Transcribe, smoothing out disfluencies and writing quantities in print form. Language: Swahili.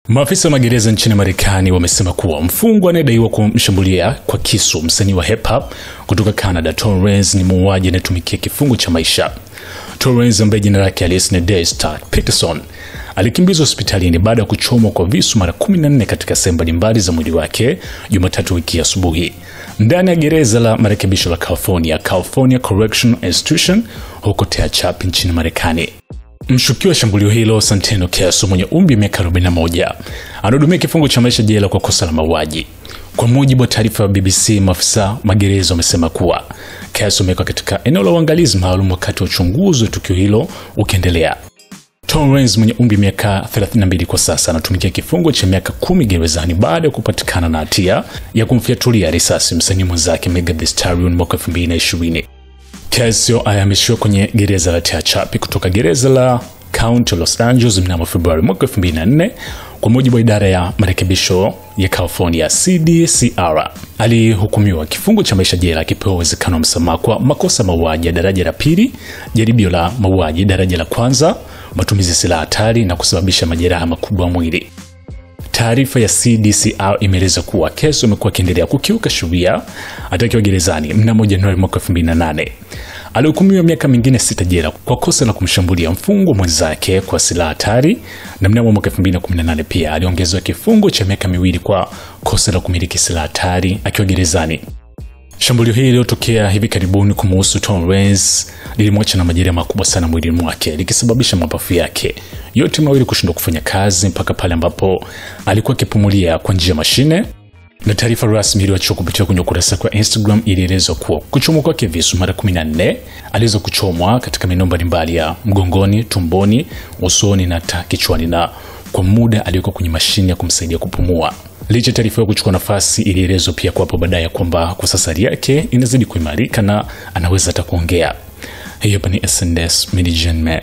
Maafisa wa magereza nchini Marekani wamesema kuwa mfungwa anayedaiwa kumshambulia kwa kisu msanii wa hip hop kutoka Canada Torrance ni muuaji anayetumikia kifungo cha maisha. Torrance ambaye jina lake halisi ni Daystar Peterson alikimbizwa hospitalini baada ya kuchomwa kwa visu mara 14 katika sehemu mbalimbali za mwili wake Jumatatu wiki asubuhi ndani ya gereza la marekebisho la California Correctional Institution huko Tehachapi nchini Marekani. Mshukiwa shambulio hilo Santino Keso mwenye umri wa miaka 41 anahudumia kifungo cha maisha jela kwa kosa la mauaji. Kwa mujibu wa taarifa ya BBC, maafisa magereza wamesema kuwa Keso amekuwa katika eneo la uangalizi maalum wakati wa uchunguzi wa tukio hilo ukiendelea. Torrance mwenye umri wa miaka 32 kwa sasa anatumikia kifungo cha miaka 10 gerezani baada ya kupatikana na hatia ya kumfiatulia risasi msanii mwenzake Megan Thee Stallion mwaka 2020. Keso alihamishiwa kwenye gereza la Tehachapi kutoka gereza la County Los Angeles mnamo Februari mwaka 2004 kwa mujibu wa idara ya marekebisho ya California CDCR. Alihukumiwa kifungo cha maisha jela akipewa uwezekano wa msamaha kwa makosa mauaji ya daraja la pili, jaribio la mauaji daraja la kwanza, matumizi ya silaha hatari na kusababisha majeraha makubwa mwili. Taarifa ya CDCR imeeleza kuwa Keso amekuwa akiendelea kukiuka sheria atakiwa gerezani mnamo Januari mwaka 2008. Alihukumiwa miaka mingine 6 jela kwa kosa la kumshambulia mfungwa mwenzake kwa silaha hatari na mnamo mwaka 2018 pia aliongezewa kifungo cha miaka 2 kwa kosa la kumiliki silaha hatari akiwa gerezani. Shambulio hili lililotokea hivi karibuni kumhusu Torrance lilimwacha na majeraha makubwa sana mwilini mwake likisababisha mapafu yake yote mawili kushindwa kufanya kazi mpaka pale ambapo alikuwa akipumulia kwa njia ya mashine. Na taarifa rasmi iliyoachwa kupitia kwenye ukurasa wa Instagram ilieleza kuwa kuchomwa kwake visu mara 14 aliweza kuchomwa katika maeneo mbalimbali ya mgongoni, tumboni, usoni na hata kichwani, na kwa muda alikuwa kwenye mashine ya kumsaidia kupumua. Licha taarifa kuchukua nafasi, ilielezwa pia kwa hapo baadaye kwamba kwa sasa hali yake inazidi kuimarika na anaweza hata kuongea. Hiyo hapa ni SNS Media.